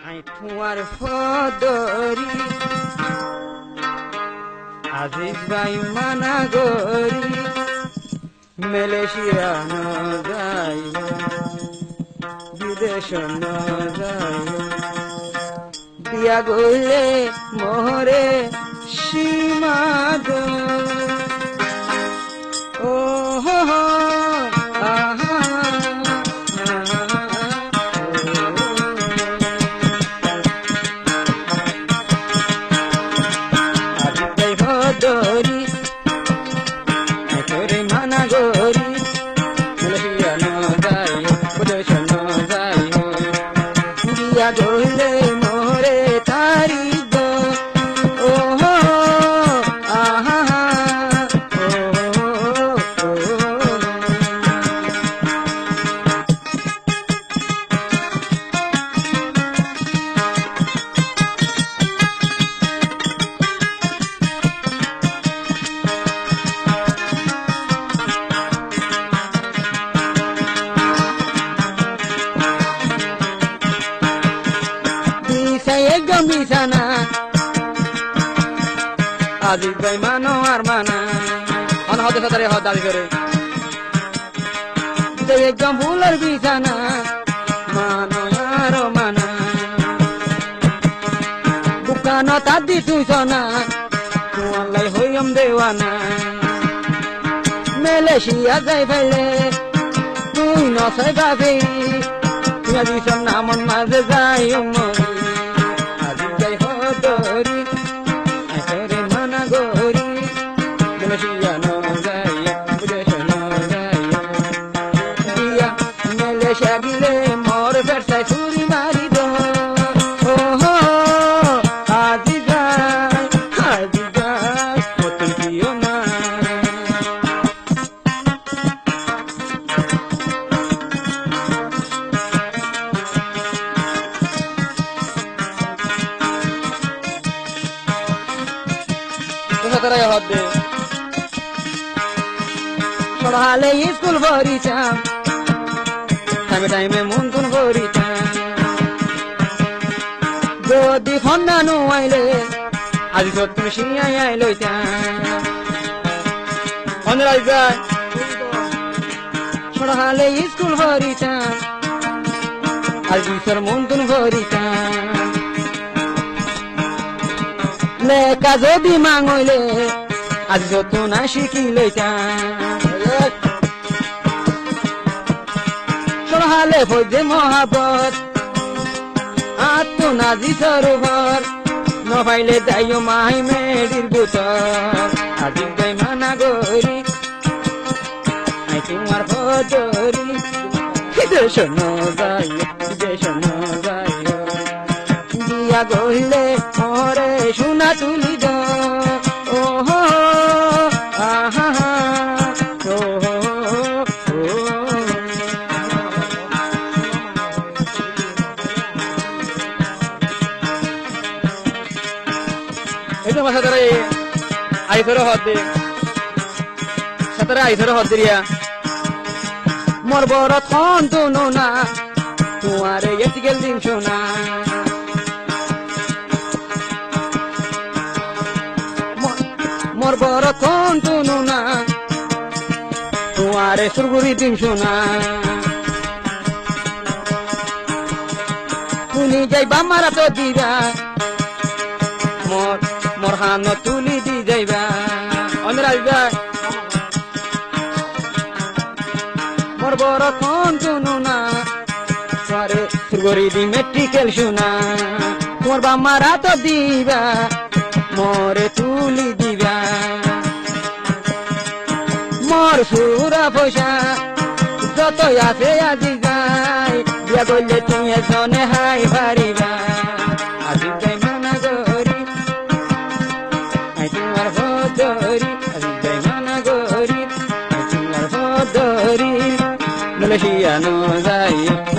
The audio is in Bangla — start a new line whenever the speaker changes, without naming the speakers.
আই তোমার ফদরি আজিজ ভাই মানা গরি মালয়েশিয়া ন যাইও বিদেশ ন যাইও বিয়া গইলে মোহরে সীমা গো ও হো হো আহা দরি তোরে মানা গরি মালয়েশিয়া ন যাইও বিদেশ ন যাইও বিয়া গইলে মোরে তারি গো ও হো আহা একদম বিছানা আজিজ ভাই মানো আর মানা অনহদে সাদারে হদ দাবি করে একদম ফুলের বিছানা মানো আর মানা বুকানো তাদি তুই সোনা তোমার হইম দেওয়ানা মালয়েশিয়া যাই ফেলে তুই নসাই ভাবি তুই দিছম নামন মাঝে যাই মরি দরি তোরে মানা গরি মালয়েশিয়া ন যাইও বিদেশ ন যাইও বিয়া মালয়েশিয়া গিলে মোর ফেরসাই ছুরি মারি দো ও হো আজিজ ভাই মতন কিও না সতরাই হদে পড়ালে স্কুল ভরিতাম টাইমে টাইমে মন তুন ভরিতাম যদি ফন্দানো আইলে আজ তো তুমি সিয়াই আইলইতাম অনরাই যায় পড়ালে স্কুল ভরিতাম আজ তোর মন তুন ভরিতাম লেখা যদি মাঙইলে আজ যত না শিখিলইতাম সরহালে ফৌজে মহাবত আত্ম নাজি সরোবর নপাইলে যাইও মাই মেডির বুতর আজিজ ভাই মানা গরি আই তোমার ফদরি বিদেশ ন যাইও বিদেশ ন যাইও বিয়া গইলে মোরে সোনা তুলি দ ও হো আহা ও এটা ভাষা ধরে আইসরে হদে সাতরে আইসরে হদরিয়া মোর বড় থন তো না তোমারে এতিকেল দিন শোনা মোর বড় থন তো না তোমারে সুরগুরি দিন শোনা তুমি যাইবা মারা তো দিবা মোর হান তুলি দি যাইবা অনরাই যায় মোর বড় থন তো না তোমারে সুরগুরি দি মেট্রিকেল শোনা তোমার বামারা তো দিবা মোরে তুলি দিবা মোর সুরা পয়সা যত আছে আজি যাই বিয়া করলে তুমি এজনে হাই পারিবা আজিজ ভাই মানা গরি আই তোমার ফদরি আজিজ ভাই মানা গরি আই তোমার ফদরি মালয়েশিয়া ন যাইও